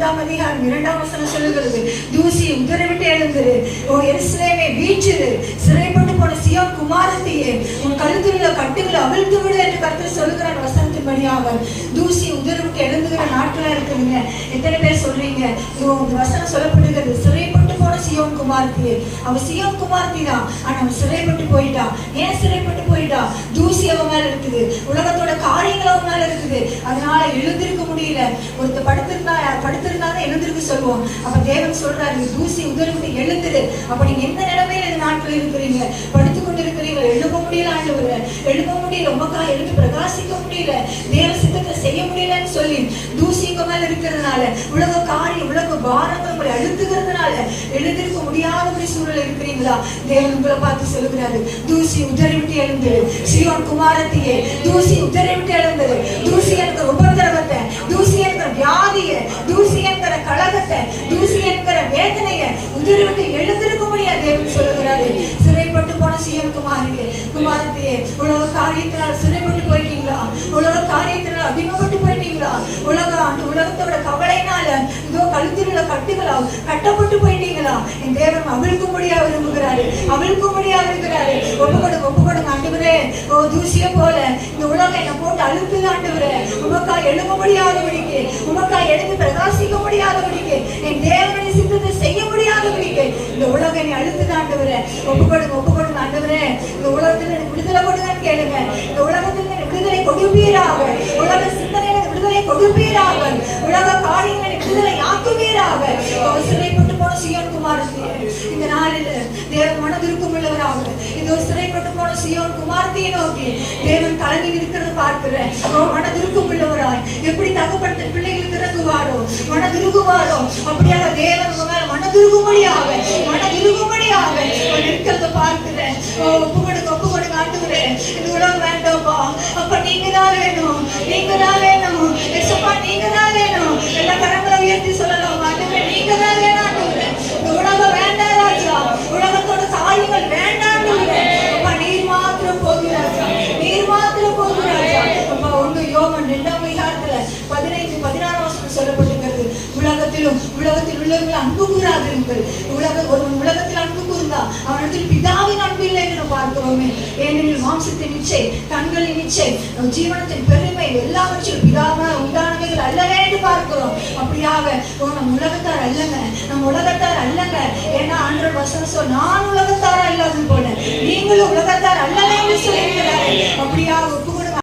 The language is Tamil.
5ஆம் அதிகாரம் 2ஆம் வசனம் சொல்லுகிறது, தூசி உதறிவிட்டு எழுந்திரு, ஓ எருசலேமே வீற்றிரு, சிறைப்பட்டு போன சீயோன் குமாரத்தியே உன் கழுத்தில் உள்ள கட்டுகளை அவிழ்த்து விடு என்று கர்த்தர் சொல்லுகிறார். வசனத்தின்படியாக தூசி உதறிவிட்டு எழுந்துகிற நாட்களா இருக்குதுங்க. எத்தனை பேர் சொல்றீங்க? இந்த வசனம் சொல்லப்படுகிறது, சிறைப்பட்டு போன சீயோன் குமாரத்தியே. அவ சீயோன் குமாரத்தி தான், ஆனா அவன் சிறைப்பட்டு போயிட்டா. ஏன் சிறைப்பட்டு போயிட்டா? தூசி அவன் மேல இருக்குது, உலகத்தோட காரியங்கள் அவன் மேல இருக்குது, அதனால எழுந்திருக்க முடியல. ஒருத்தர் படுத்திருந்தாலும் எழுந்திருக்க சொல்லுவோம். அப்ப தேவன் சொல்றாரு, தூசி உதறிவிட்டு எழுந்துரு. அப்ப நீங்க எந்த நிலைமையில இந்த நாட்கள் இருக்கிறீங்க? படுத்துக் கொண்டு இருக்கிறீங்க, எழுப்ப முடியல, ஆண்டவரே எழுப்ப முடியல, உமக்கா எழுந்து பிரகாசிக்க முடியல, தேவ சித்தத்தை செய்ய முடியலன்னு சொல்லி தூசிக்கு மேல இருக்கிறதுனால, உலக காரியம் உலக பாரங்கள் உங்களை அழுத்துகிறதுனால எழுந்திருக்க முடியாதபடி சூழல் இருக்கிறீங்களா? தேவன் உங்களை பார்த்து சொல்லுகிறாரு, தூசி உதறிவிட்டு எழுந்துரு, சீயோன் குமாரத்தியே தூசி உதறிவிட்டு எழுந்துரு. தூசி என்கிற உபத்திரவத்தை, தூசி என்கிற வியாதியை, தூசி என்கிற கலகத்தை, தூசி என்கிற வேதனையை உதறிவிட்டு எழுந்திருக்க முடியாது தேவன் சொல்லுகிறாரு. சிறைப்பட்டு போன சீயோன் குமாரத்தியே, உலக காரியத்தினால் சிறைப்பட்டு போயிட்டீங்களா? உலக காரியத்தினால் அடிமைப்பட்டு போயிட்டீங்களா? உலகத்தோட கவலையினால இதோ கழுத்தில் உள்ள கட்டுகளா கட்டப்பட்டு போயிட்டீங்களா? என் தேவன் அவிழ்க்கும்படியா விரும்புகிறாரு, அவிழ்க்கும்படியா விரும்புகிறாரு. ஒப்புக்கொடுங்க ஆண்டவரே. ஓ தூசியை போல இந்த உலகம் என்னை போட்டு அழுத்துது ஆண்டவரே. உமக்கா எழும்ப முடியாதபடிக்கு, உமக்கா எழுந்து பிரகாசிக்க முடியாதபடிக்கு, என் தேவனுடைய சித்தத்தை செய்ய முடியாதபடிக்கு இந்த உலகம் என்னை அழுத்துது ஆண்டவரே. ஒப்புக்கொடுங்க ஆண்டவரே. இந்த உலகத்துல எனக்கு விடுதலை கொடுங்கன்னு கேளுங்க. இந்த உலகத்துல எனக்கு விடுதலை கொடுப்பீராக, உலக சிந்தனையில விடுதலை கொடுப்பீராக, உலக காரியங்களை விடுதலை ஆக்குவீராக. சிறைப்பட்டு போன சீயோன் குமாரத்தியே, இந்த நாளில் தேவன் மனதிருக்கும் உள்ளவராக இதோ சிறைப்பட்டு போன சீயோன் குமாரத்தியை நோக்கி தேவன் கலங்கி இருக்கிறது பார்க்கிறேன். மனதிருக்கும் உள்ளவராய் எப்படி தகப்பட்ட பிள்ளைகளுக்கு இறங்குவாரோ, மனதிருக்குவாரோ, அப்படியாக தேவன் உங்க மேல மனதிருக்கும்படியாக இருக்கிறத பார்க்கிறேன். ஒப்புக்கொடுங்க ஆண்டவரே. இந்த உலகம் வேண்டாம்பா, அப்ப நீங்க தான் வேணும், நீங்க தான் வேணும், எசப்பா நீங்க தான் வேணும். எல்லா கரங்களை உயர்த்தி சொல்லலாம், ஆண்டவரே நீங்க தான் வேணும் ஆண்டவரே. இந்த உலகம் வேண்டாம் ராஜா, உலகத்தோட காரியங்கள் வேண்டாம் ஆண்டவரே. அப்பா நீர் மாத்திரம் போதும் ராஜா, நீர் மாத்திரம் போதும் ராஜா. அப்பா 1 யோவான் 2ஆம் அதிகாரத்துல 15-16 வசனம் சொல்லப்பட்டிருக்கிறது, உலகத்தில் உள்ளவர்கள் அன்பு கூறாதிருங்கள். உலகத்தில் அன்பு கூர்ந்தா அவனிடத்தில் பிதாவின் அன்பு இல்லை என்று பார்க்கிறோமே. ஏனெனில் மாம்சத்தின் இச்சை, கண்களின் இச்சை, ஜீவனத்தின் பெருமை எல்லாவற்றிலும் பிதாவால் உண்டானவைகள் அல்லவே என்று பார்க்கிறோம். அப்படியாக நம் உலகத்தார் அல்லங்க, நம் உலகத்தார் அல்லங்க. ஏன்னா ஆண்டவர் வசனம் சொல், நான் உலகத்தாரா இல்லாதது போல நீங்களும் உலகத்தார் அல்லவே என்று சொல்லியிருக்கிறார். அப்படியாக